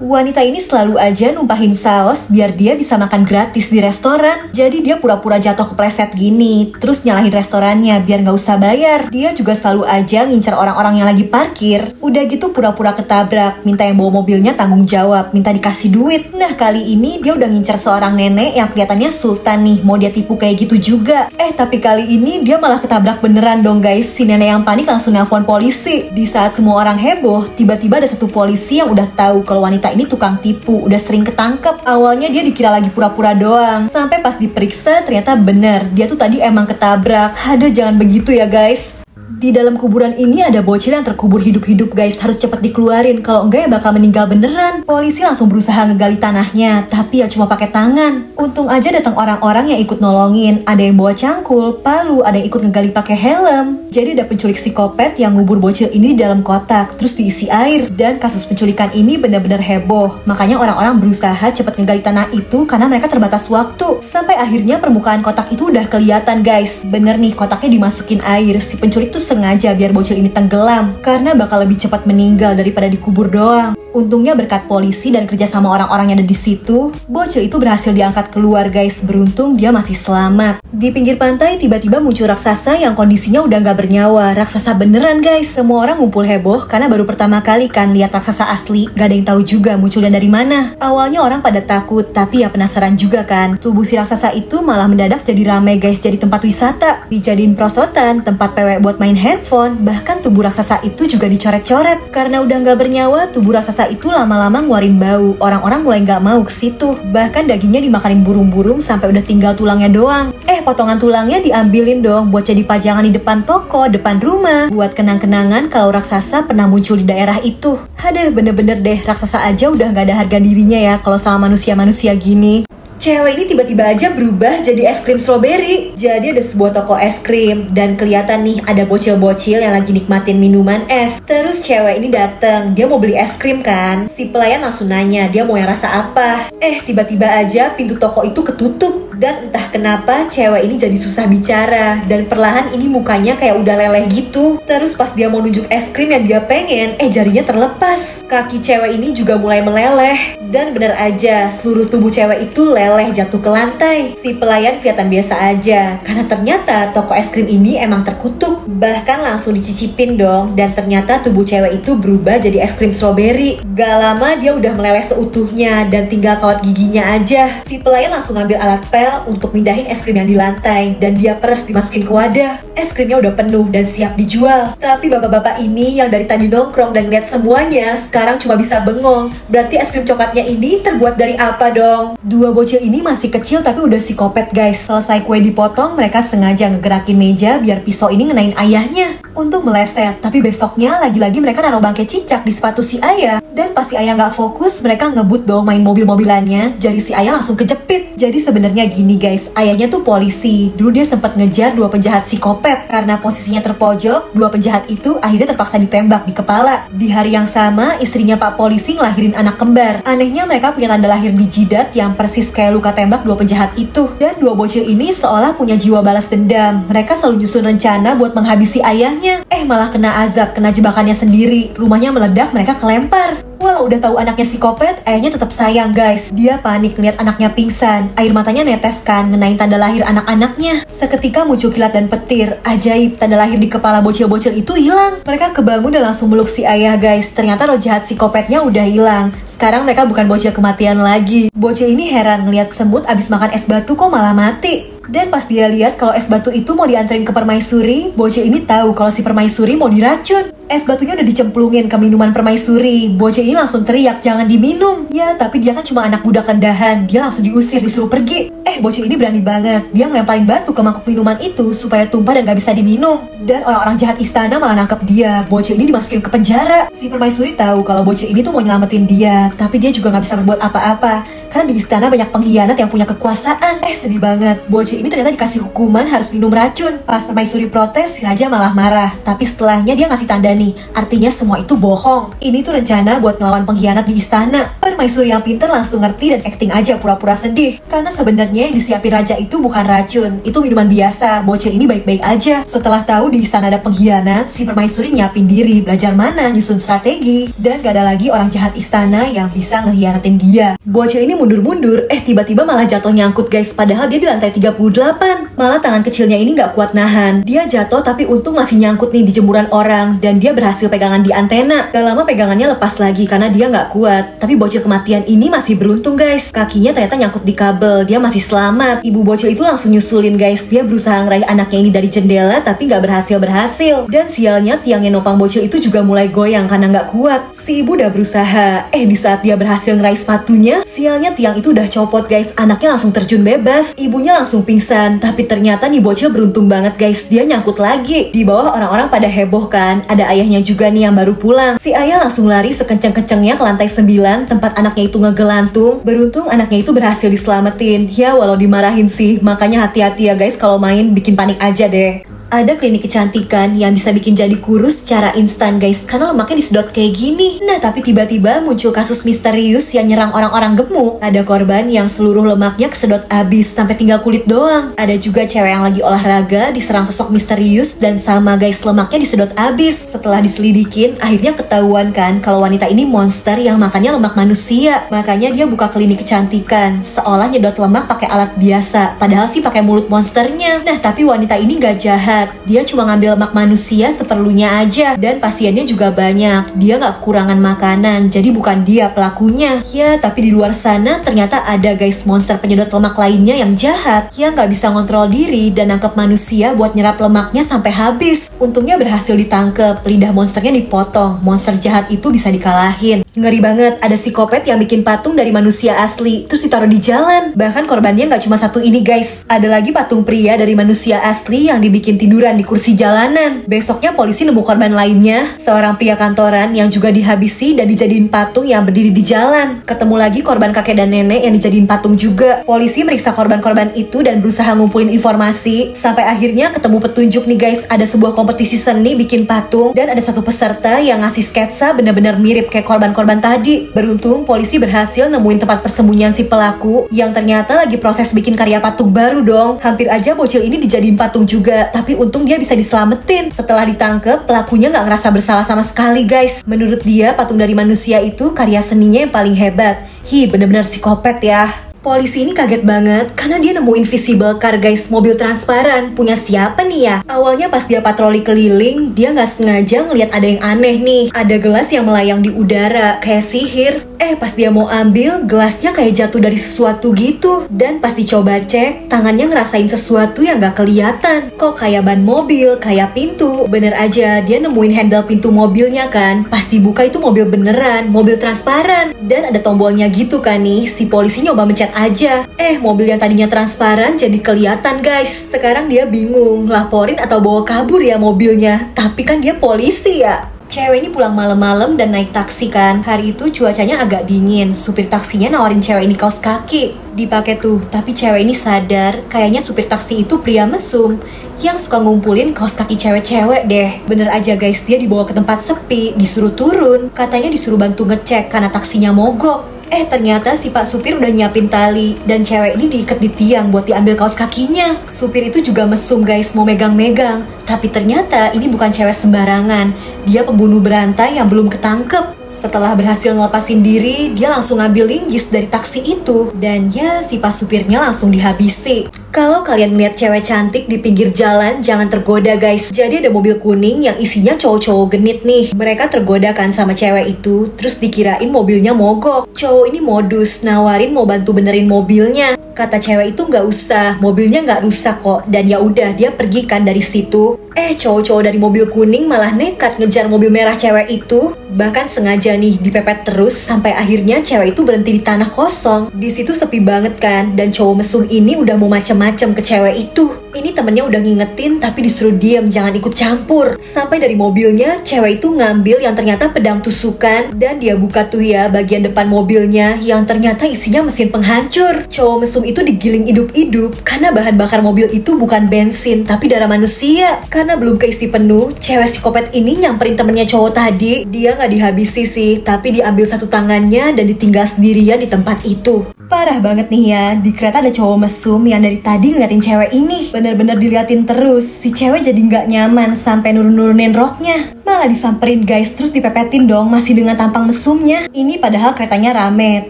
Wanita ini selalu aja numpahin saus biar dia bisa makan gratis di restoran. Jadi dia pura-pura jatuh kepleset gini, terus nyalahin restorannya biar nggak usah bayar. Dia juga selalu aja ngincer orang-orang yang lagi parkir. Udah gitu pura-pura ketabrak, minta yang bawa mobilnya tanggung jawab, minta dikasih duit. Nah kali ini dia udah ngincer seorang nenek yang kelihatannya sultan nih, mau dia tipu kayak gitu juga. Tapi kali ini dia malah ketabrak beneran dong guys. Si nenek yang panik langsung nelpon polisi. Di saat semua orang heboh, tiba-tiba ada satu polisi yang udah tahu kalau wanita ini tukang tipu, udah sering ketangkep. Awalnya dia dikira lagi pura-pura doang, sampai pas diperiksa ternyata bener, dia tuh tadi emang ketabrak. Aduh jangan begitu ya guys. Di dalam kuburan ini ada bocil yang terkubur hidup-hidup guys, harus cepet dikeluarin, kalau enggak ya bakal meninggal beneran. Polisi langsung berusaha ngegali tanahnya, tapi ya cuma pakai tangan. Untung aja datang orang-orang yang ikut nolongin, ada yang bawa cangkul, palu, ada yang ikut ngegali pakai helm. Jadi ada penculik psikopat yang ngubur bocil ini di dalam kotak, terus diisi air. Dan kasus penculikan ini benar-benar heboh, makanya orang-orang berusaha cepet ngegali tanah itu karena mereka terbatas waktu. Sampai akhirnya permukaan kotak itu udah kelihatan guys. Bener nih, kotaknya dimasukin air, si penculik tuh sengaja biar bocil ini tenggelam karena bakal lebih cepat meninggal daripada dikubur doang. Untungnya berkat polisi dan kerja sama orang-orang yang ada di situ, bocil itu berhasil diangkat keluar guys. Beruntung dia masih selamat. Di pinggir pantai tiba-tiba muncul raksasa yang kondisinya udah nggak bernyawa. Raksasa beneran guys. Semua orang ngumpul heboh karena baru pertama kali kan lihat raksasa asli. Gak ada yang tahu juga munculnya dari mana. Awalnya orang pada takut, tapi ya penasaran juga kan. Tubuh si raksasa itu malah mendadak jadi ramai guys, jadi tempat wisata. Dijadiin prosotan, tempat pewek buat main handphone. Bahkan tubuh raksasa itu juga dicoret-coret. Karena udah nggak bernyawa, tubuh raksasa itu lama-lama ngeluarin bau. Orang-orang mulai nggak mau ke situ. Bahkan dagingnya dimakanin burung-burung sampai udah tinggal tulangnya doang. Potongan tulangnya diambilin dong buat jadi pajangan di depan toko, depan rumah, buat kenang-kenangan kalau raksasa pernah muncul di daerah itu. Aduh, bener-bener deh, raksasa aja udah nggak ada harga dirinya ya kalau sama manusia-manusia gini. Cewek ini tiba-tiba aja berubah jadi es krim strawberry. Jadi ada sebuah toko es krim dan kelihatan nih ada bocil-bocil yang lagi nikmatin minuman es. Terus cewek ini dateng, dia mau beli es krim kan. Si pelayan langsung nanya dia mau yang rasa apa. Tiba-tiba aja pintu toko itu ketutup. Dan entah kenapa cewek ini jadi susah bicara. Dan perlahan ini mukanya kayak udah leleh gitu. Terus pas dia mau nunjuk es krim yang dia pengen, jarinya terlepas. Kaki cewek ini juga mulai meleleh. Dan bener aja, seluruh tubuh cewek itu leleh jatuh ke lantai. Si pelayan kelihatan biasa aja, karena ternyata toko es krim ini emang terkutuk. Bahkan langsung dicicipin dong. Dan ternyata tubuh cewek itu berubah jadi es krim strawberry. Gak lama dia udah meleleh seutuhnya dan tinggal kawat giginya aja. Si pelayan langsung ngambil alat pel untuk mindahin es krim yang di lantai. Dan dia peres dimasukin ke wadah. Es krimnya udah penuh dan siap dijual. Tapi bapak-bapak ini yang dari tadi nongkrong dan lihat semuanya, sekarang cuma bisa bengong. Berarti es krim coklatnya ini terbuat dari apa dong? Dua bocil ini masih kecil tapi udah psikopat guys. Selesai kue dipotong, mereka sengaja ngegerakin meja biar pisau ini ngenain ayahnya. Untuk meleset, tapi besoknya lagi-lagi mereka naruh bangkai cicak di sepatu si ayah. Dan pas si ayah nggak fokus, mereka ngebut dong main mobil-mobilannya. Jadi si ayah langsung kejepit. Jadi sebenarnya gini guys, ayahnya tuh polisi. Dulu dia sempat ngejar dua penjahat psikopat. Karena posisinya terpojok, dua penjahat itu akhirnya terpaksa ditembak di kepala. Di hari yang sama, istrinya Pak Polisi ngelahirin anak kembar. Anehnya mereka punya tanda lahir di jidat yang persis kayak luka tembak dua penjahat itu. Dan dua bocil ini seolah punya jiwa balas dendam. Mereka selalu nyusun rencana buat menghabisi ayahnya. Malah kena azab, kena jebakannya sendiri. Rumahnya meledak, mereka kelempar. Walau udah tahu anaknya psikopat, ayahnya tetap sayang guys. Dia panik ngeliat anaknya pingsan. Air matanya netes kan, ngenain tanda lahir anak-anaknya. Seketika muncul kilat dan petir. Ajaib, tanda lahir di kepala bocil-bocil itu hilang. Mereka kebangun dan langsung meluk si ayah guys. Ternyata roh jahat psikopatnya udah hilang. Sekarang mereka bukan bocil kematian lagi. Bocil ini heran ngeliat semut abis makan es batu kok malah mati. Dan pas dia lihat kalau es batu itu mau dianterin ke permaisuri, bocil ini tahu kalau si permaisuri mau diracun. Es batunya udah dicemplungin ke minuman permaisuri. Bocil ini langsung teriak jangan diminum. Ya tapi dia kan cuma anak budak rendahan. Dia langsung diusir, disuruh pergi. Bocil ini berani banget. Dia ngelemparin batu ke mangkuk minuman itu supaya tumpah dan gak bisa diminum. Dan orang-orang jahat istana malah nangkep dia. Bocil ini dimasukin ke penjara. Si permaisuri tahu kalau bocil ini tuh mau nyelamatin dia, tapi dia juga gak bisa berbuat apa-apa. karena di istana banyak pengkhianat yang punya kekuasaan. Sedih banget, bocil ini ternyata dikasih hukuman harus minum racun. Pas Permaisuri protes, si raja malah marah. Tapi setelahnya dia ngasih tanda nih, artinya semua itu bohong. Ini tuh rencana buat ngelawan pengkhianat di istana. Permaisuri yang pintar langsung ngerti dan acting aja pura-pura sedih. Karena sebenarnya yang disiapin raja itu bukan racun, itu minuman biasa. Bocil ini baik-baik aja. Setelah tahu di istana ada pengkhianat, si Permaisuri nyiapin diri, belajar mana, nyusun strategi. Dan gak ada lagi orang jahat istana yang bisa ngehianatin dia. Bocil ini mundur-mundur, tiba-tiba malah jatuh nyangkut guys. Padahal dia di lantai 38. Malah tangan kecilnya ini gak kuat nahan. Dia jatuh tapi untung masih nyangkut nih di jemuran orang. Dan dia berhasil pegangan di antena. Gak lama pegangannya lepas lagi karena dia gak kuat. Tapi bocil kematian ini masih beruntung guys. Kakinya ternyata nyangkut di kabel. Dia masih selamat. Ibu bocil itu langsung nyusulin guys. Dia berusaha ngeraih anaknya ini dari jendela tapi gak berhasil. Dan sialnya tiang yang nopang bocil itu juga mulai goyang karena gak kuat. Si ibu udah berusaha. Di saat dia berhasil ngeraih sepatunya, sialnya tiang itu udah copot guys. Anaknya langsung terjun bebas. Ibunya langsung pingsan. Tapi ternyata nih bocil beruntung banget guys. Dia nyangkut lagi. Di bawah orang-orang pada heboh kan. Ada ayahnya juga nih yang baru pulang. Si ayah langsung lari sekenceng-kencengnya ke lantai 9 tempat anaknya itu ngegelantung. Beruntung anaknya itu berhasil diselamatin. Ya walau dimarahin sih. Makanya hati-hati ya guys kalau main, bikin panik aja deh. Ada klinik kecantikan yang bisa bikin jadi kurus secara instan guys, karena lemaknya disedot kayak gini. Nah tapi tiba-tiba muncul kasus misterius yang nyerang orang-orang gemuk. Ada korban yang seluruh lemaknya kesedot abis sampai tinggal kulit doang. Ada juga cewek yang lagi olahraga diserang sosok misterius dan sama guys, lemaknya disedot abis. Setelah diselidikin, akhirnya ketahuan kan kalau wanita ini monster yang makannya lemak manusia. Makanya dia buka klinik kecantikan, seolah nyedot lemak pakai alat biasa, padahal sih pakai mulut monsternya. Nah tapi wanita ini gak jahat. Dia cuma ngambil lemak manusia seperlunya aja. Dan pasiennya juga banyak. Dia gak kekurangan makanan. Jadi bukan dia pelakunya. Ya tapi di luar sana ternyata ada guys monster penyedot lemak lainnya yang jahat, yang gak bisa ngontrol diri dan nangkep manusia buat nyerap lemaknya sampai habis. Untungnya berhasil ditangkep. Lidah monsternya dipotong. Monster jahat itu bisa dikalahin. Ngeri banget, ada psikopat yang bikin patung dari manusia asli terus ditaruh di jalan. Bahkan korbannya gak cuma satu ini guys. Ada lagi patung pria dari manusia asli yang dibikin tiduran di kursi jalanan. Besoknya polisi nemu korban lainnya, seorang pria kantoran yang juga dihabisi dan dijadiin patung yang berdiri di jalan. Ketemu lagi korban kakek dan nenek yang dijadiin patung juga. Polisi meriksa korban-korban itu dan berusaha ngumpulin informasi. Sampai akhirnya ketemu petunjuk nih guys. Ada sebuah kompetisi seni bikin patung dan ada satu peserta yang ngasih sketsa bener-bener mirip kayak korban-korban tadi. Beruntung polisi berhasil nemuin tempat persembunyian si pelaku yang ternyata lagi proses bikin karya patung baru dong. Hampir aja bocil ini dijadiin patung juga, tapi untung dia bisa diselamatin. Setelah ditangkep, pelakunya nggak ngerasa bersalah sama sekali guys. Menurut dia, patung dari manusia itu karya seninya yang paling hebat. Bener-bener psikopat ya. Polisi ini kaget banget karena dia nemu invisible car guys, mobil transparan. Punya siapa nih ya? Awalnya pas dia patroli keliling, dia nggak sengaja ngeliat ada yang aneh nih. Ada gelas yang melayang di udara, kayak sihir. Pas dia mau ambil, gelasnya kayak jatuh dari sesuatu gitu. Dan pas dicoba cek, tangannya ngerasain sesuatu yang nggak kelihatan. Kok kayak ban mobil, kayak pintu. Bener aja, dia nemuin handle pintu mobilnya kan. Pas dibuka itu mobil beneran, mobil transparan. Dan ada tombolnya gitu kan nih. Si polisi nyoba mencet aja. Mobil yang tadinya transparan jadi kelihatan guys. Sekarang dia bingung, laporin atau bawa kabur ya mobilnya. Tapi kan dia polisi ya. Cewek ini pulang malam-malam dan naik taksi kan. Hari itu cuacanya agak dingin. Supir taksinya nawarin cewek ini kaos kaki. Dipakai tuh, tapi cewek ini sadar kayaknya supir taksi itu pria mesum yang suka ngumpulin kaos kaki cewek-cewek deh. Bener aja guys, dia dibawa ke tempat sepi, disuruh turun. Katanya disuruh bantu ngecek karena taksinya mogok. Ternyata si pak supir udah nyiapin tali dan cewek ini diikat di tiang buat diambil kaos kakinya. Supir itu juga mesum guys, mau megang-megang. Tapi ternyata ini bukan cewek sembarangan. Dia pembunuh berantai yang belum ketangkep. Setelah berhasil ngelepasin diri, dia langsung ngambil linggis dari taksi itu. Dan ya, si pak supirnya langsung dihabisi. Kalau kalian melihat cewek cantik di pinggir jalan, jangan tergoda guys. Jadi ada mobil kuning yang isinya cowok-cowok genit nih. Mereka tergoda kan sama cewek itu, terus dikirain mobilnya mogok. Cowok ini modus, nawarin mau bantu benerin mobilnya. Kata cewek itu nggak usah, mobilnya nggak rusak kok. Dan ya udah, dia pergi kan dari situ. Cowok-cowok dari mobil kuning malah nekat ngejar mobil merah cewek itu. Bahkan sengaja nih dipepet terus sampai akhirnya cewek itu berhenti di tanah kosong. Di situ sepi banget kan, dan cowok mesum ini udah mau macem macem-macem ke cewek itu. Ini temennya udah ngingetin tapi disuruh diem, jangan ikut campur. Sampai dari mobilnya, cewek itu ngambil yang ternyata pedang tusukan. Dan dia buka tuh ya bagian depan mobilnya yang ternyata isinya mesin penghancur. Cowok mesum itu digiling hidup-hidup karena bahan bakar mobil itu bukan bensin tapi darah manusia. Karena belum keisi penuh, cewek psikopat ini nyamperin temennya cowok tadi. Dia nggak dihabisi sih, tapi diambil satu tangannya dan ditinggal sendirian di tempat itu. Parah banget nih ya, di kereta ada cowok mesum yang dari tadi ngeliatin cewek ini. Bener-bener diliatin terus, si cewek jadi nggak nyaman sampai nurunin roknya. Malah disamperin guys, terus dipepetin dong masih dengan tampang mesumnya. Ini padahal keretanya rame,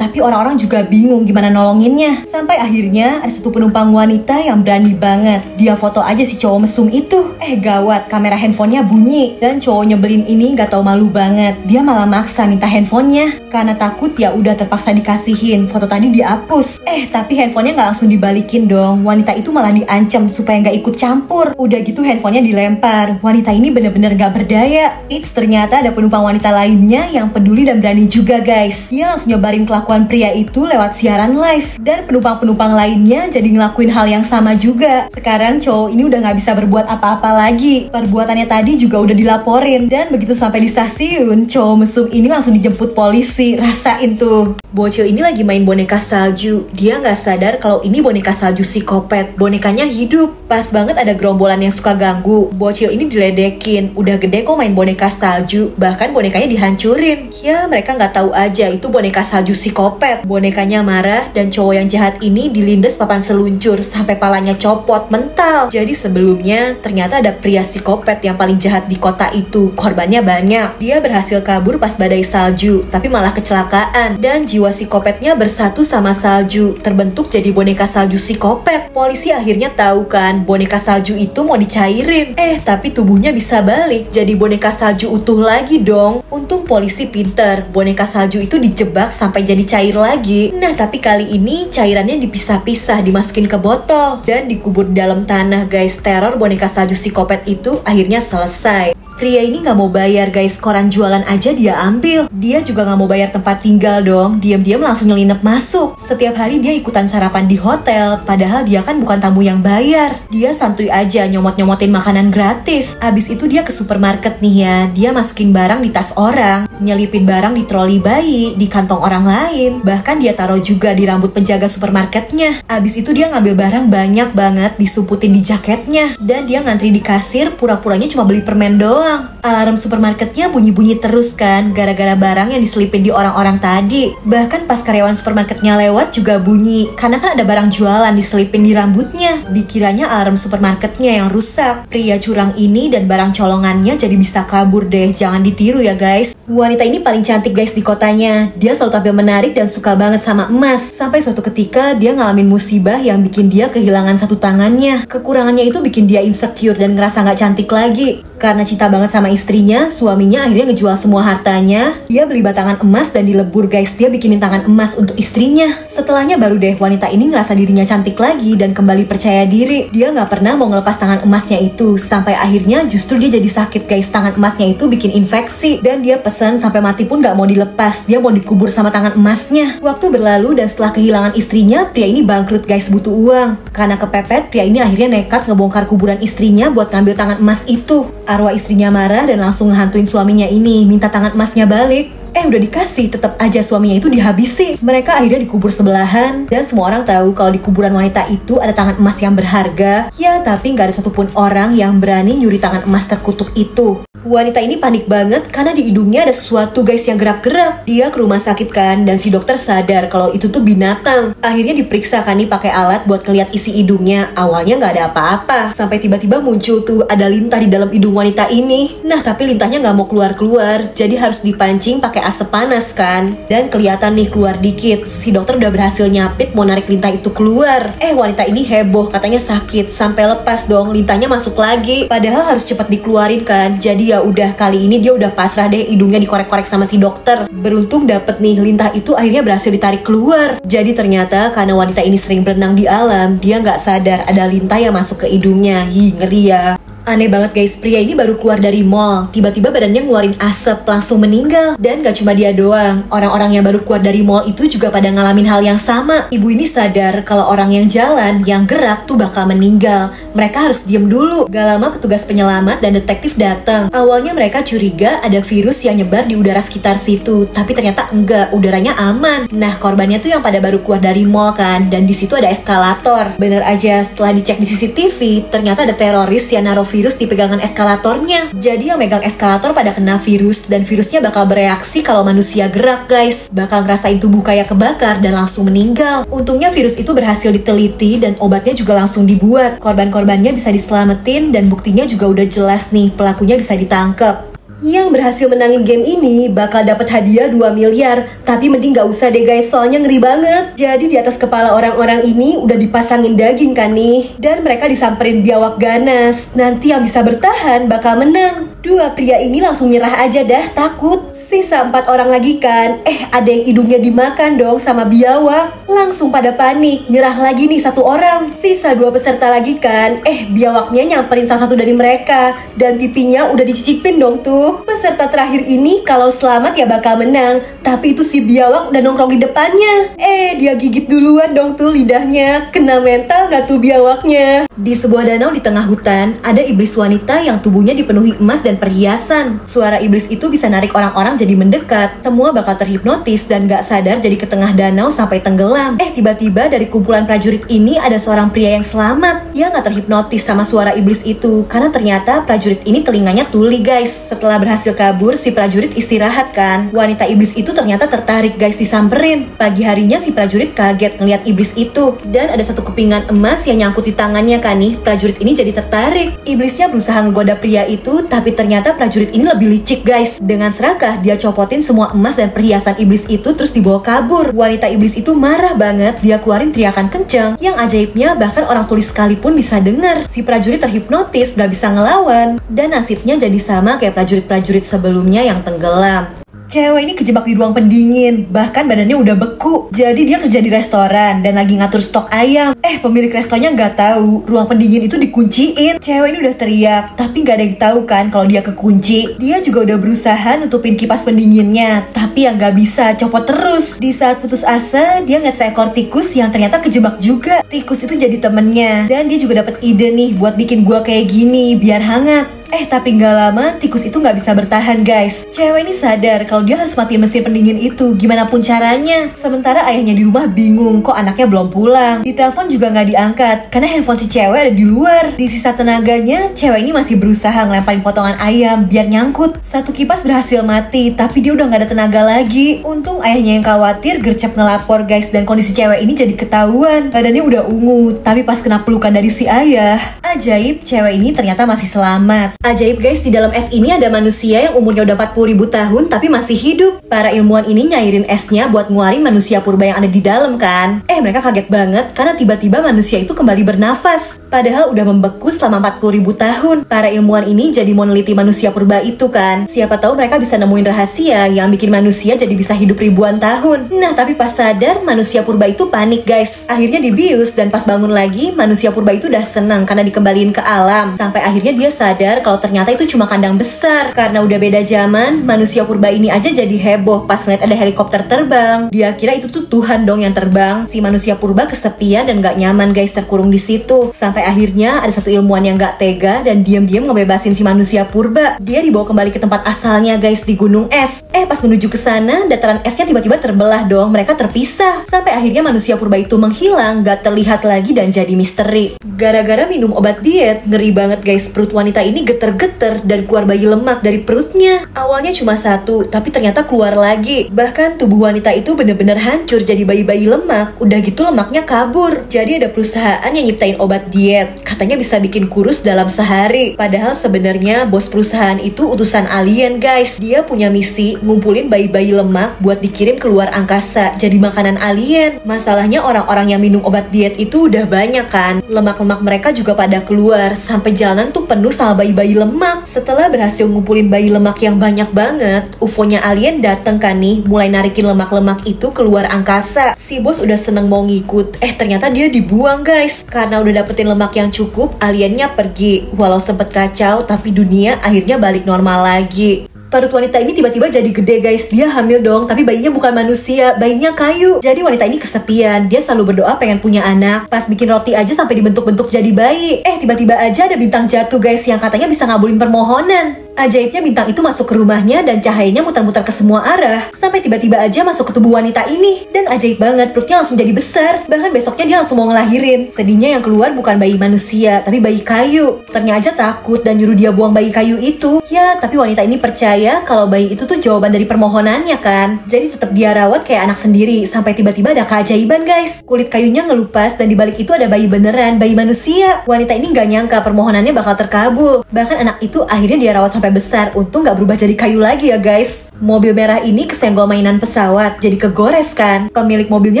tapi orang-orang juga bingung gimana nolonginnya. Sampai akhirnya ada satu penumpang wanita yang berani banget. Dia foto aja si cowok mesum itu. Gawat, kamera handphonenya bunyi. Dan cowok nyebelin ini gak tau malu banget. Dia malah maksa minta handphonenya. Karena takut ya udah terpaksa dikasihin. Foto tadi dihapus. Tapi handphonenya gak langsung dibalikin dong. Wanita itu malah diancam supaya gak ikut campur. Udah gitu handphonenya dilempar. Wanita ini bener-bener gak berdaya. Ternyata ada penumpang wanita lainnya yang peduli dan berani juga guys. Dia langsung nyobarin kelakuan pria itu lewat siaran live. Dan penumpang-penumpang lainnya jadi ngelakuin hal yang sama juga. Sekarang cowok ini udah gak bisa berbuat apa-apa lagi. Perbuatannya tadi juga udah dilaporin. Dan begitu sampai di stasiun, cowok mesum ini langsung dijemput polisi. Rasain tuh. Bocil ini lagi main boneka salju. Dia gak sadar kalau ini boneka salju psikopat. Bonekanya hidup. Pas banget ada gerombolan yang suka ganggu. Bocil ini diledekin. Udah gede kok main boneka salju. Bahkan bonekanya dihancurin. Ya mereka gak tahu aja itu boneka salju psikopat. Bonekanya marah dan cowok yang jahat ini dilindes papan seluncur sampai palanya copot mental. Jadi sebelumnya ternyata ada pria psikopat yang paling jahat di kota itu. Korbannya banyak. Dia berhasil kabur pas badai salju, tapi malah kecelakaan. Dan jiwa psikopatnya bersatu sama salju, terbentuk jadi boneka salju psikopat. Polisi akhirnya tahu kan boneka salju itu mau dicairin. Tapi tubuhnya bisa balik jadi boneka salju utuh lagi dong. Untung polisi pinter, boneka salju itu dijebak sampai jadi cair lagi. Nah tapi kali ini cairannya dipisah-pisah, dimasukin ke botol dan dikubur di dalam tanah guys. Teror boneka salju psikopat itu akhirnya selesai. Pria ini gak mau bayar guys, koran jualan aja dia ambil. Dia juga gak mau bayar tempat tinggal dong. Diam-diam langsung nyelinap masuk. Setiap hari dia ikutan sarapan di hotel, padahal dia kan bukan tamu yang bayar. Dia santuy aja nyomot-nyomotin makanan gratis. Abis itu dia ke supermarket nih ya. Dia masukin barang di tas orang, nyelipin barang di troli bayi, di kantong orang lain. Bahkan dia taruh juga di rambut penjaga supermarketnya. Abis itu dia ngambil barang banyak banget, disumputin di jaketnya. Dan dia ngantri di kasir, pura-puranya cuma beli permen doang. Alarm supermarketnya bunyi-bunyi terus kan, gara-gara barang yang diselipin di orang-orang tadi. Bahkan pas karyawan supermarketnya lewat juga bunyi, karena kan ada barang jualan diselipin di rambutnya. Dikiranya alarm supermarketnya yang rusak. Pria curang ini dan barang colongannya jadi bisa kabur deh, jangan ditiru ya guys. Wanita ini paling cantik guys di kotanya. Dia selalu tampil menarik dan suka banget sama emas. Sampai suatu ketika dia ngalamin musibah yang bikin dia kehilangan satu tangannya. Kekurangannya itu bikin dia insecure dan ngerasa gak cantik lagi. Karena cinta banget sama istrinya, suaminya akhirnya ngejual semua hartanya. Dia beli batangan emas dan dilebur guys. Dia bikinin tangan emas untuk istrinya. Setelahnya baru deh wanita ini ngerasa dirinya cantik lagi dan kembali percaya diri. Dia gak pernah mau ngelepas tangan emasnya itu. Sampai akhirnya justru dia jadi sakit guys. Tangan emasnya itu bikin infeksi. Dan dia pesan sampai mati pun gak mau dilepas. Dia mau dikubur sama tangan emasnya. Waktu berlalu dan setelah kehilangan istrinya, pria ini bangkrut guys, butuh uang. Karena kepepet, pria ini akhirnya nekat ngebongkar kuburan istrinya buat ngambil tangan emas itu. Arwah istrinya marah dan langsung ngehantuin suaminya ini, minta tangan emasnya balik. Udah dikasih, tetap aja suaminya itu dihabisi. Mereka akhirnya dikubur sebelahan. Dan semua orang tahu kalau di kuburan wanita itu ada tangan emas yang berharga. Ya, tapi gak ada satupun orang yang berani nyuri tangan emas terkutuk itu. Wanita ini panik banget karena di hidungnya ada sesuatu guys yang gerak-gerak. Dia ke rumah sakit kan, dan si dokter sadar kalau itu tuh binatang. Akhirnya diperiksa kan nih pakai alat buat ngeliat isi hidungnya. Awalnya gak ada apa-apa, sampai tiba-tiba muncul tuh ada lintah di dalam hidung wanita ini. Nah tapi lintahnya gak mau keluar-keluar, jadi harus dipancing pakai asap panas kan. Dan kelihatan nih keluar dikit. Si dokter udah berhasil nyapit mau narik lintah itu keluar. Wanita ini heboh, katanya sakit. Sampai lepas dong, lintahnya masuk lagi. Padahal harus cepat dikeluarin kan. Jadi ya udah, kali ini dia udah pasrah deh, hidungnya dikorek-korek sama si dokter. Beruntung dapet nih, lintah itu akhirnya berhasil ditarik keluar. Jadi ternyata karena wanita ini sering berenang di alam, dia nggak sadar ada lintah yang masuk ke hidungnya. Ngeri ya. Aneh banget guys, pria ini baru keluar dari mall, tiba-tiba badannya ngeluarin asap, langsung meninggal. Dan gak cuma dia doang, orang-orang yang baru keluar dari mall itu juga pada ngalamin hal yang sama. Ibu ini sadar kalau orang yang jalan, yang gerak tuh bakal meninggal. Mereka harus diem dulu. Gak lama petugas penyelamat dan detektif datang. Awalnya mereka curiga ada virus yang nyebar di udara sekitar situ, tapi ternyata enggak, udaranya aman. Nah, korbannya tuh yang pada baru keluar dari mall kan, dan di situ ada eskalator. Bener aja, setelah dicek di CCTV, ternyata ada teroris yang naruh virus di pegangan eskalatornya. Jadi yang megang eskalator pada kena virus, dan virusnya bakal bereaksi kalau manusia gerak guys. Bakal ngerasain tubuh kayak kebakar dan langsung meninggal. Untungnya virus itu berhasil diteliti dan obatnya juga langsung dibuat. Korban-korbannya bisa diselamatin dan buktinya juga udah jelas nih, pelakunya bisa ditangkap. Yang berhasil menangin game ini bakal dapat hadiah 2 miliar. Tapi mending gak usah deh guys, soalnya ngeri banget. Jadi di atas kepala orang-orang ini udah dipasangin daging kan nih. Dan mereka disamperin biawak ganas. Nanti yang bisa bertahan bakal menang. Dua pria ini langsung nyerah aja dah, takut. Sisa 4 orang lagi kan. Ada yang hidungnya dimakan dong sama biawak. Langsung pada panik, nyerah lagi nih 1 orang. Sisa 2 peserta lagi kan. Biawaknya nyamperin salah satu dari mereka. Dan pipinya udah dicicipin dong tuh. Peserta terakhir ini kalau selamat ya bakal menang. Tapi itu si biawak udah nongkrong di depannya. Dia gigit duluan dong tuh lidahnya. Kena mental gak tuh biawaknya? Di sebuah danau di tengah hutan, ada iblis wanita yang tubuhnya dipenuhi emas dan perhiasan. Suara iblis itu bisa narik orang-orang jadi mendekat. Semua bakal terhipnotis dan gak sadar jadi ke tengah danau sampai tenggelam. Tiba-tiba dari kumpulan prajurit ini ada seorang pria yang selamat. Dia gak terhipnotis sama suara iblis itu, karena ternyata prajurit ini telinganya tuli guys. Setelah berhasil kabur, si prajurit istirahat kan. Wanita iblis itu ternyata tertarik guys, disamperin. Pagi harinya si prajurit kaget ngeliat iblis itu. Dan ada satu kepingan emas yang nyangkut di tangannya kan nih. Prajurit ini jadi tertarik. Iblisnya berusaha ngegoda pria itu, tapi ternyata prajurit ini lebih licik guys. Dengan serakah dia copotin semua emas dan perhiasan iblis itu terus dibawa kabur. Wanita iblis itu marah banget. Dia keluarin teriakan kencang. Yang ajaibnya bahkan orang tuli sekalipun bisa dengar. Si prajurit terhipnotis, gak bisa ngelawan. Dan nasibnya jadi sama kayak prajurit-prajurit sebelumnya yang tenggelam. Cewek ini kejebak di ruang pendingin, bahkan badannya udah beku. Jadi dia kerja di restoran dan lagi ngatur stok ayam. Pemilik restonya nggak tahu ruang pendingin itu dikunciin. Cewek ini udah teriak, tapi nggak ada yang tahu kan kalau dia kekunci. Dia juga udah berusaha nutupin kipas pendinginnya, tapi yang nggak bisa, copot terus. Di saat putus asa, dia ngeliat seekor tikus yang ternyata kejebak juga. Tikus itu jadi temennya, dan dia juga dapet ide nih buat bikin gua kayak gini biar hangat. Tapi nggak lama, tikus itu nggak bisa bertahan guys. Cewek ini sadar kalau dia harus matiin mesin pendingin itu, gimana pun caranya. Sementara ayahnya di rumah bingung, kok anaknya belum pulang. Di telepon juga nggak diangkat, karena handphone si cewek ada di luar. Di sisa tenaganya, cewek ini masih berusaha ngelemparin potongan ayam biar nyangkut. Satu kipas berhasil mati, tapi dia udah nggak ada tenaga lagi. Untung ayahnya yang khawatir gercep ngelapor guys, dan kondisi cewek ini jadi ketahuan. Badannya udah ungu, tapi pas kena pelukan dari si ayah, ajaib, cewek ini ternyata masih selamat. Ajaib guys, di dalam es ini ada manusia yang umurnya udah 40.000 tahun tapi masih hidup. Para ilmuwan ini nyairin esnya buat nguarin manusia purba yang ada di dalam kan. Mereka kaget banget karena tiba-tiba manusia itu kembali bernafas. Padahal udah membeku selama 40.000 tahun. Para ilmuwan ini jadi mau neliti manusia purba itu kan. Siapa tahu mereka bisa nemuin rahasia yang bikin manusia jadi bisa hidup ribuan tahun. Nah, tapi pas sadar, manusia purba itu panik guys. Akhirnya dibius, dan pas bangun lagi, manusia purba itu udah senang karena dikembaliin ke alam. Sampai akhirnya dia sadar kalau ternyata itu cuma kandang besar. Karena udah beda zaman, manusia purba ini aja jadi heboh pas ngeliat ada helikopter terbang. Dia kira itu tuh Tuhan dong yang terbang. Si manusia purba kesepian dan gak nyaman guys terkurung di situ. Sampai akhirnya ada satu ilmuwan yang gak tega dan diam-diam ngebebasin si manusia purba. Dia dibawa kembali ke tempat asalnya guys, di gunung es. Pas menuju ke sana, dataran esnya tiba-tiba terbelah dong. Mereka terpisah. Sampai akhirnya manusia purba itu menghilang, gak terlihat lagi dan jadi misteri. Gara-gara minum obat diet, ngeri banget guys. Perut wanita ini geter-geter dan keluar bayi lemak dari perutnya. Awalnya cuma 1, tapi ternyata keluar lagi. Bahkan tubuh wanita itu bener-bener hancur jadi bayi-bayi lemak. Udah gitu lemaknya kabur. Jadi ada perusahaan yang nyiptain obat diet. Katanya bisa bikin kurus dalam sehari. Padahal sebenarnya bos perusahaan itu utusan alien guys. Dia punya misi ngumpulin bayi-bayi lemak buat dikirim ke luar angkasa jadi makanan alien. Masalahnya orang-orang yang minum obat diet itu udah banyak kan. Lemak-lemak mereka juga pada keluar. Sampai jalanan tuh penuh sama bayi-bayi lemak. Setelah berhasil ngumpulin bayi lemak yang banyak banget, UFO-nya alien dateng kan nih, mulai narikin lemak-lemak itu keluar angkasa. Si bos udah seneng mau ngikut, ternyata dia dibuang guys. Karena udah dapetin lemak lemak yang cukup, aliennya pergi. Walau sempet kacau, tapi dunia akhirnya balik normal lagi. Perut wanita ini tiba-tiba jadi gede guys. Dia hamil dong, tapi bayinya bukan manusia, bayinya kayu. Jadi wanita ini kesepian. Dia selalu berdoa pengen punya anak. Pas bikin roti aja sampai dibentuk-bentuk jadi bayi. Tiba-tiba aja ada bintang jatuh guys, yang katanya bisa ngabulin permohonan. Ajaibnya bintang itu masuk ke rumahnya dan cahayanya muter-muter ke semua arah. Sampai tiba-tiba aja masuk ke tubuh wanita ini. Dan ajaib banget, perutnya langsung jadi besar. Bahkan besoknya dia langsung mau ngelahirin. Sedihnya yang keluar bukan bayi manusia, tapi bayi kayu. Ternyata aja takut dan nyuruh dia buang bayi kayu itu. Ya, tapi wanita ini percaya kalau bayi itu tuh jawaban dari permohonannya kan. Jadi tetap dia rawat kayak anak sendiri. Sampai tiba-tiba ada keajaiban guys. Kulit kayunya ngelupas dan dibalik itu ada bayi beneran, bayi manusia. Wanita ini gak nyangka permohonannya bakal terkabul. Bahkan anak itu akhirnya dia rawat sampai besar. Untung gak berubah jadi kayu lagi ya guys. Mobil merah ini kesenggol mainan pesawat, jadi kegores kan. Pemilik mobilnya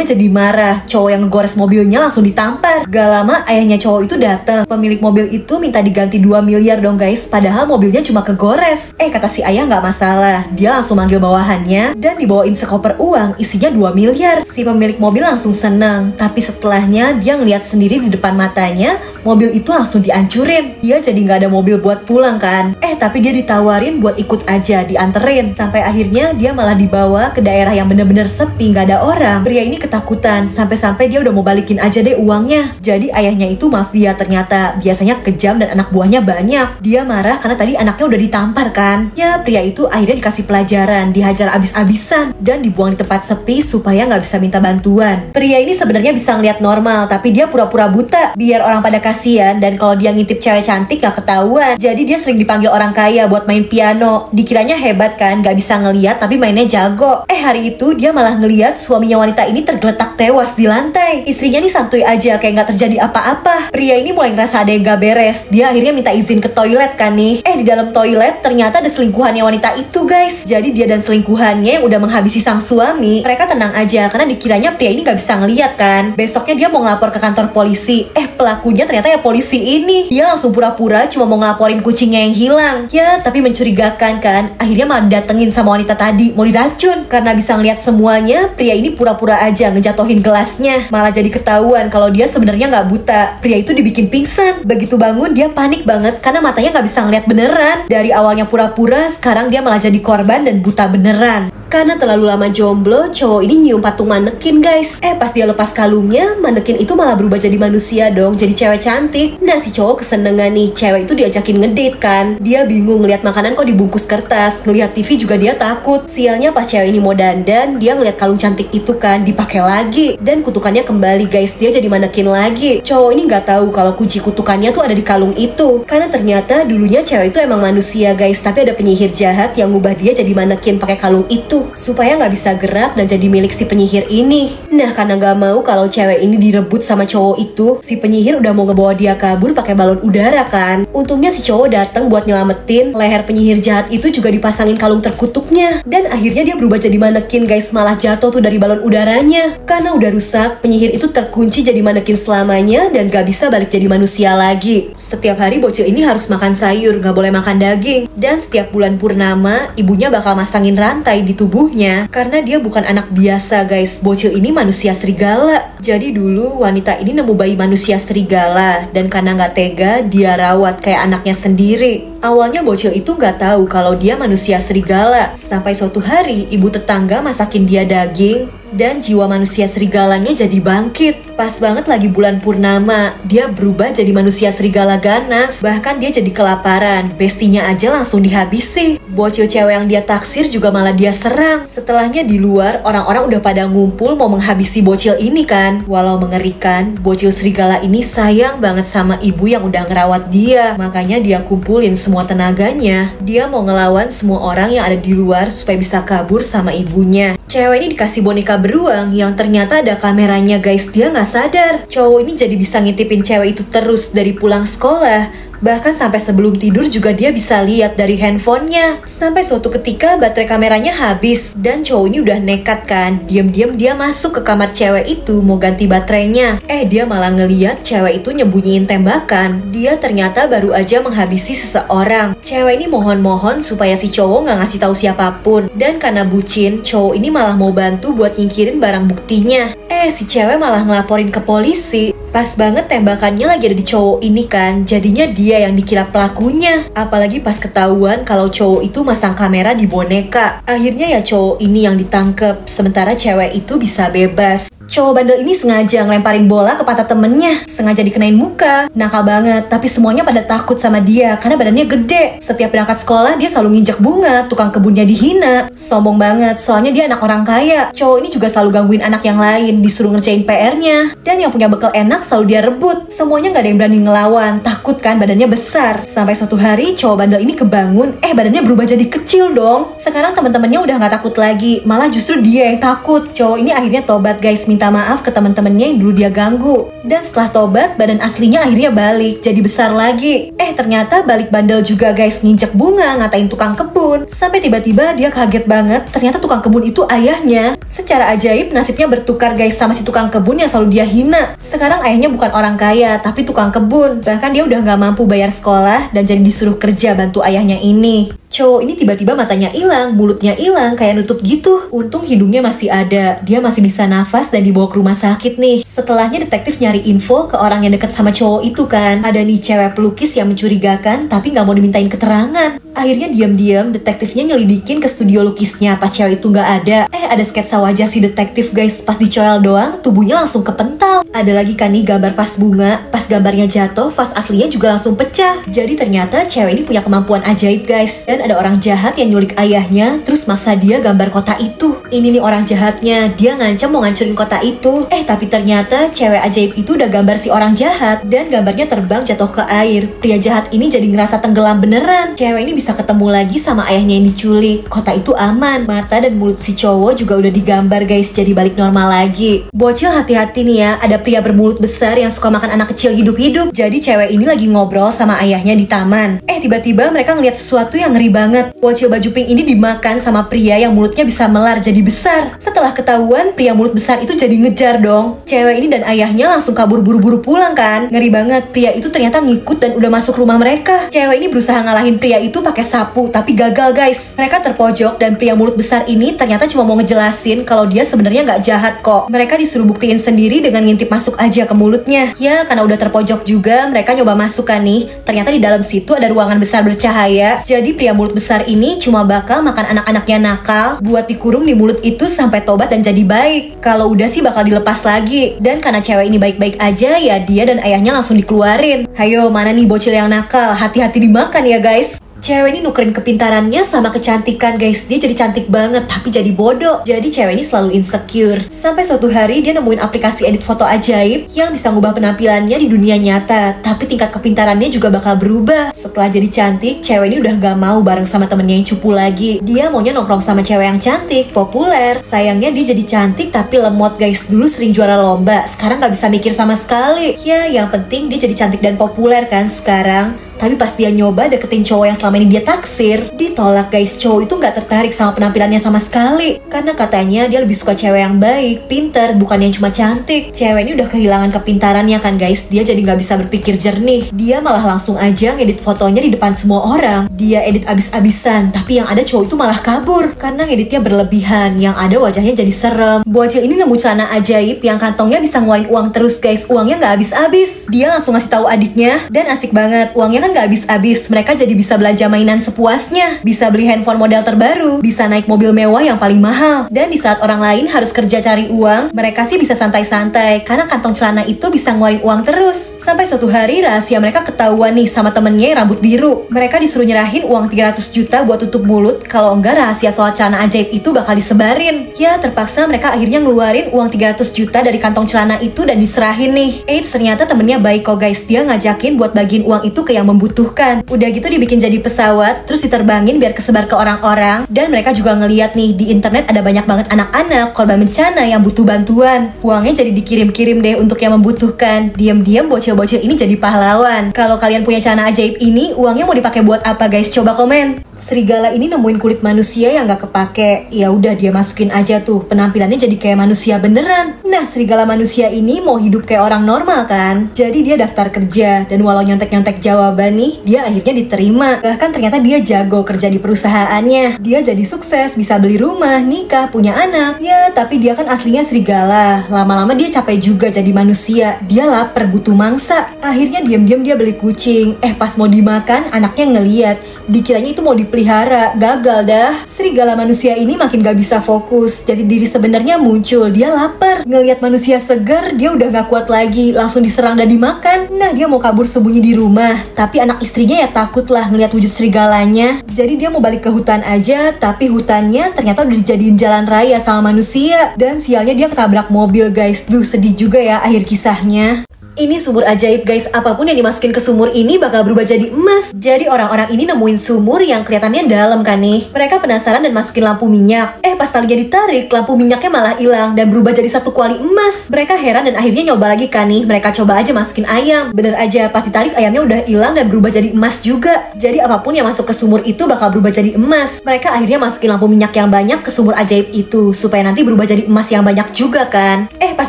jadi marah. Cowok yang ngegores mobilnya langsung ditampar. Gak lama ayahnya cowok itu datang. Pemilik mobil itu minta diganti 2 miliar dong guys, padahal mobilnya cuma kegores. Kata si ayah gak masalah. Dia langsung manggil bawahannya dan dibawain sekoper uang isinya 2 miliar. Si pemilik mobil langsung senang. Tapi setelahnya dia ngeliat sendiri di depan matanya, mobil itu langsung dihancurin. Dia jadi gak ada mobil buat pulang kan. Tapi dia ditawarin buat ikut aja, dianterin. Sampai akhirnya dia malah dibawa ke daerah yang bener-bener sepi, gak ada orang. Pria ini ketakutan, sampai-sampai dia udah mau balikin aja deh uangnya. Jadi ayahnya itu mafia ternyata. Biasanya kejam dan anak buahnya banyak. Dia marah karena tadi anaknya udah ditampar kan. Ya, pria itu akhirnya dikasih pelajaran, dihajar abis-abisan, dan dibuang di tempat sepi supaya gak bisa minta bantuan. Pria ini sebenarnya bisa ngeliat normal, tapi dia pura-pura buta, biar orang pada kasihan, dan kalau dia ngintip cewek cantik gak ketahuan. Jadi dia sering dipanggil orang kaya buat main piano. Dikiranya hebat kan, gak bisa ngeliat tapi mainnya jago. Hari itu dia malah ngeliat suaminya wanita ini tergeletak tewas di lantai. Istrinya nih santuy aja kayak gak terjadi apa-apa. Pria ini mulai ngerasa ada yang gak beres. Dia akhirnya minta izin ke toilet kan nih. Di dalam toilet ternyata ada selingkuhannya wanita itu guys. Jadi dia dan selingkuhannya yang udah menghabisi sang suami, mereka tenang aja karena dikiranya pria ini gak bisa ngeliat kan. Besoknya dia mau ngelapor ke kantor polisi. Pelakunya ternyata ya polisi ini. Dia langsung pura-pura cuma mau ngelaporin kucingnya yang hilang. Ya, tapi mencurigakan kan. Akhirnya malah didatengin sama wanita tadi, mau diracun. Karena bisa ngeliat semuanya, pria ini pura-pura aja ngejatohin gelasnya. Malah jadi ketahuan kalau dia sebenarnya nggak buta. Pria itu dibikin pingsan. Begitu bangun dia panik banget karena matanya nggak bisa ngeliat beneran. Dari awalnya pura-pura, sekarang dia malah jadi korban dan buta beneran. Karena terlalu lama jomblo, cowok ini nyium patung manekin guys. Pas dia lepas kalungnya, manekin itu malah berubah jadi manusia dong, jadi cewek cantik. Nah, si cowok kesenengan nih, cewek itu diajakin ngedate kan. Dia bingung ngeliat makanan kok dibungkus kertas, ngeliat TV juga dia takut. Sialnya pas cewek ini mau dandan, dia ngeliat kalung cantik itu kan, dipakai lagi. Dan kutukannya kembali guys, dia jadi manekin lagi. Cowok ini nggak tahu kalau kunci kutukannya tuh ada di kalung itu. Karena ternyata dulunya cewek itu emang manusia guys, tapi ada penyihir jahat yang ngubah dia jadi manekin pakai kalung itu supaya nggak bisa gerak dan jadi milik si penyihir ini. Nah, karena nggak mau kalau cewek ini direbut sama cowok itu, si penyihir udah mau ngebawa dia kabur pakai balon udara kan. Untungnya si cowok datang buat nyelamatin. Leher penyihir jahat itu juga dipasangin kalung terkutuknya. Dan akhirnya dia berubah jadi manekin guys, malah jatuh tuh dari balon udaranya. Karena udah rusak, penyihir itu terkunci jadi manekin selamanya dan gak bisa balik jadi manusia lagi. Setiap hari bocil ini harus makan sayur, gak boleh makan daging. Dan setiap bulan purnama, ibunya bakal masangin rantai di tubuhnya karena dia bukan anak biasa guys. Bocil ini manusia serigala. Jadi dulu wanita ini nemu bayi manusia serigala dan karena nggak tega dia rawat kayak anaknya sendiri. Awalnya bocil itu nggak tahu kalau dia manusia serigala. Sampai suatu hari ibu tetangga masakin dia daging dan jiwa manusia serigalanya jadi bangkit. Pas banget lagi bulan purnama, dia berubah jadi manusia serigala ganas. Bahkan dia jadi kelaparan, bestinya aja langsung dihabisi. Bocil cewek yang dia taksir juga malah dia serang. Setelahnya di luar, orang-orang udah pada ngumpul mau menghabisi bocil ini kan. Walau mengerikan, bocil serigala ini sayang banget sama ibu yang udah ngerawat dia. Makanya dia kumpulin semua tenaganya. Dia mau ngelawan semua orang yang ada di luar supaya bisa kabur sama ibunya. Cewek ini dikasih boneka beruang yang ternyata ada kameranya guys. Dia nggak sadar. Cowok ini jadi bisa ngintipin cewek itu terus dari pulang sekolah. Bahkan sampai sebelum tidur juga dia bisa lihat dari handphonenya. Sampai suatu ketika baterai kameranya habis dan cowok ini udah nekat kan. Diam-diam dia masuk ke kamar cewek itu mau ganti baterainya. Dia malah ngeliat cewek itu nyembunyiin tembakan. Dia ternyata baru aja menghabisi seseorang. Cewek ini mohon-mohon supaya si cowok nggak ngasih tahu siapapun. Dan karena bucin, cowok ini malah mau bantu buat nyingkirin barang buktinya. Si cewek malah ngelaporin ke polisi. Pas banget tembakannya lagi ada di cowok ini kan, jadinya dia yang dikira pelakunya. Apalagi pas ketahuan kalau cowok itu masang kamera di boneka. Akhirnya ya cowok ini yang ditangkep, sementara cewek itu bisa bebas. Cowok bandel ini sengaja ngelemparin bola ke pantat temennya, sengaja dikenain muka. Nakal banget, tapi semuanya pada takut sama dia karena badannya gede. Setiap berangkat sekolah dia selalu nginjek bunga, tukang kebunnya dihina. Sombong banget, soalnya dia anak orang kaya. Cowok ini juga selalu gangguin anak yang lain, disuruh ngerjain PR-nya. Dan yang punya bekal enak selalu dia rebut. Semuanya gak ada yang berani ngelawan, takut kan badannya besar. Sampai suatu hari cowok bandel ini kebangun, badannya berubah jadi kecil dong. Sekarang teman-temannya udah gak takut lagi, malah justru dia yang takut. Cowok ini akhirnya tobat guys, minta maaf ke teman-temannya yang dulu dia ganggu. Dan setelah tobat, badan aslinya akhirnya balik, jadi besar lagi. Ternyata balik bandel juga guys, nginjek bunga, ngatain tukang kebun. Sampai tiba-tiba dia kaget banget, ternyata tukang kebun itu ayahnya. Secara ajaib nasibnya bertukar guys sama si tukang kebun yang selalu dia hina. Sekarang ayahnya bukan orang kaya, tapi tukang kebun. Bahkan dia udah gak mampu bayar sekolah dan jadi disuruh kerja bantu ayahnya ini. Cowok ini tiba-tiba matanya hilang, mulutnya hilang, kayak nutup gitu. Untung hidungnya masih ada, dia masih bisa nafas dan dibawa ke rumah sakit nih. Setelahnya detektif nyari info ke orang yang deket sama cowok itu kan. Ada nih cewek pelukis yang mencurigakan tapi nggak mau dimintain keterangan. Akhirnya diam-diam detektifnya nyelidikin ke studio lukisnya pas cewek itu nggak ada. Ada sketsa wajah si detektif guys, pas dicoel doang tubuhnya langsung kepental. Ada lagi kan nih gambar vas bunga, pas gambarnya jatuh vas aslinya juga langsung pecah. Jadi ternyata cewek ini punya kemampuan ajaib guys. Dan ada orang jahat yang nyulik ayahnya, terus maksa dia gambar kota itu. Ini nih orang jahatnya, dia ngancam mau ngancurin kota itu. Tapi ternyata cewek ajaib itu udah gambar si orang jahat, dan gambarnya terbang jatuh ke air. Pria jahat ini jadi ngerasa tenggelam beneran. Cewek ini bisa ketemu lagi sama ayahnya yang diculik. Kota itu aman, mata dan mulut si cowok juga udah digambar guys, jadi balik normal lagi. Bocil hati-hati nih ya, ada pria bermulut besar yang suka makan anak kecil hidup-hidup. Jadi cewek ini lagi ngobrol sama ayahnya di taman. Tiba-tiba mereka ngeliat sesuatu yang ngeri banget. Bocil baju pink ini dimakan sama pria yang mulutnya bisa melar jadi besar. Setelah ketahuan, pria mulut besar itu jadi ngejar dong. Cewek ini dan ayahnya langsung kabur buru-buru pulang kan. Ngeri banget, pria itu ternyata ngikut dan udah masuk rumah mereka. Cewek ini berusaha ngalahin pria itu pakai sapu, tapi gagal guys. Mereka terpojok dan pria mulut besar ini ternyata cuma mau ngejelasin kalau dia sebenarnya nggak jahat kok. Mereka disuruh buktiin sendiri dengan ngintip masuk aja ke mulutnya. Ya, karena udah terpojok juga, mereka nyoba masuk kan nih. Ternyata di dalam situ ada ruangan besar bercahaya. Jadi pria mulut besar ini cuma bakal makan anak-anaknya nakal buat dikurung di mulut itu sampai tobat dan jadi baik. Kalau udah sih bakal dilepas lagi. Dan karena cewek ini baik-baik aja, ya dia dan ayahnya langsung dikeluarin. Hayo, mana nih bocil yang nakal? Hati-hati dimakan ya guys. Cewek ini nukerin kepintarannya sama kecantikan guys. Dia jadi cantik banget tapi jadi bodoh. Jadi cewek ini selalu insecure. Sampai suatu hari dia nemuin aplikasi edit foto ajaib yang bisa ngubah penampilannya di dunia nyata. Tapi tingkat kepintarannya juga bakal berubah. Setelah jadi cantik, cewek ini udah gak mau bareng sama temennya yang cupu lagi. Dia maunya nongkrong sama cewek yang cantik, populer. Sayangnya dia jadi cantik tapi lemot guys. Dulu sering juara lomba, sekarang gak bisa mikir sama sekali. Ya yang penting dia jadi cantik dan populer kan sekarang. Tapi pas dia nyoba deketin cowok yang selama ini dia taksir, ditolak guys. Cowok itu gak tertarik sama penampilannya sama sekali. Karena katanya dia lebih suka cewek yang baik, pinter, bukan yang cuma cantik. Cewek ini udah kehilangan kepintarannya kan guys. Dia jadi gak bisa berpikir jernih. Dia malah langsung aja ngedit fotonya di depan semua orang. Dia edit abis-abisan, tapi yang ada cowok itu malah kabur. Karena ngeditnya berlebihan, yang ada wajahnya jadi serem. Bocil ini nemu celana ajaib yang kantongnya bisa ngeluarin uang terus guys. Uangnya gak habis-habis. Dia langsung ngasih tahu adiknya, dan asik banget. Uangnya kan gak habis-habis. Mereka jadi bisa belanja mainan sepuasnya, bisa beli handphone model terbaru, bisa naik mobil mewah yang paling mahal. Dan di saat orang lain harus kerja cari uang, mereka sih bisa santai-santai karena kantong celana itu bisa ngeluarin uang terus. Sampai suatu hari rahasia mereka ketahuan nih sama temennya yang rambut biru. Mereka disuruh nyerahin uang 300 juta buat tutup mulut, kalau enggak rahasia soal celana ajaib itu bakal disebarin. Ya terpaksa mereka akhirnya ngeluarin uang 300 juta dari kantong celana itu dan diserahin nih. Ternyata temennya baik kok guys. Dia ngajakin buat bagiin uang itu ke yang membutuhkan. Udah gitu dibikin jadi pesawat, terus diterbangin biar kesebar ke orang-orang. Dan mereka juga ngeliat nih di internet ada banyak banget anak-anak korban bencana yang butuh bantuan. Uangnya jadi dikirim-kirim deh untuk yang membutuhkan. Diam-diam bocil-bocil ini jadi pahlawan. Kalau kalian punya celana ajaib ini, uangnya mau dipakai buat apa guys? Coba komen. Serigala ini nemuin kulit manusia yang gak kepake. Ya udah dia masukin aja tuh, penampilannya jadi kayak manusia beneran. Nah serigala manusia ini mau hidup kayak orang normal kan? Jadi dia daftar kerja, dan walau nyontek-nyontek jawaban coba nih, dia akhirnya diterima. Bahkan ternyata dia jago kerja di perusahaannya. Dia jadi sukses, bisa beli rumah, nikah, punya anak. Ya, tapi dia kan aslinya serigala. Lama-lama dia capek juga jadi manusia. Dia lapar, butuh mangsa. Akhirnya diam-diam dia beli kucing. Pas mau dimakan, anaknya ngeliat. Dikiranya itu mau dipelihara. Gagal dah. Serigala manusia ini makin gak bisa fokus. Jadi diri sebenarnya muncul. Dia lapar. Ngeliat manusia segar, dia udah gak kuat lagi. Langsung diserang dan dimakan. Nah, dia mau kabur sembunyi di rumah. Tapi anak istrinya ya takut lah ngeliat wujud serigalanya. Jadi dia mau balik ke hutan aja. Tapi hutannya ternyata udah dijadiin jalan raya sama manusia. Dan sialnya dia ketabrak mobil, guys. Duh, sedih juga ya akhir kisahnya. Ini sumur ajaib, guys. Apapun yang dimasukin ke sumur ini bakal berubah jadi emas. Jadi orang-orang ini nemuin sumur yang kelihatannya dalam kan nih. Mereka penasaran dan masukin lampu minyak. Pas talinya ditarik, lampu minyaknya malah hilang dan berubah jadi satu kuali emas. Mereka heran dan akhirnya nyoba lagi kan nih. Mereka coba aja masukin ayam. Bener aja, pas ditarik ayamnya udah hilang dan berubah jadi emas juga. Jadi apapun yang masuk ke sumur itu bakal berubah jadi emas. Mereka akhirnya masukin lampu minyak yang banyak ke sumur ajaib itu supaya nanti berubah jadi emas yang banyak juga kan. Pas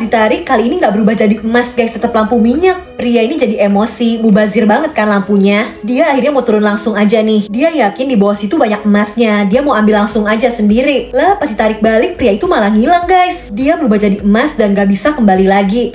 ditarik, kali ini nggak berubah jadi emas, guys. Tetap lampu minyak. Pria ini jadi emosi, mubazir banget kan lampunya. Dia akhirnya mau turun langsung aja nih. Dia yakin di bawah situ banyak emasnya. Dia mau ambil langsung aja sendiri. Lah pas ditarik balik, pria itu malah ngilang, guys. Dia berubah jadi emas dan gak bisa kembali lagi.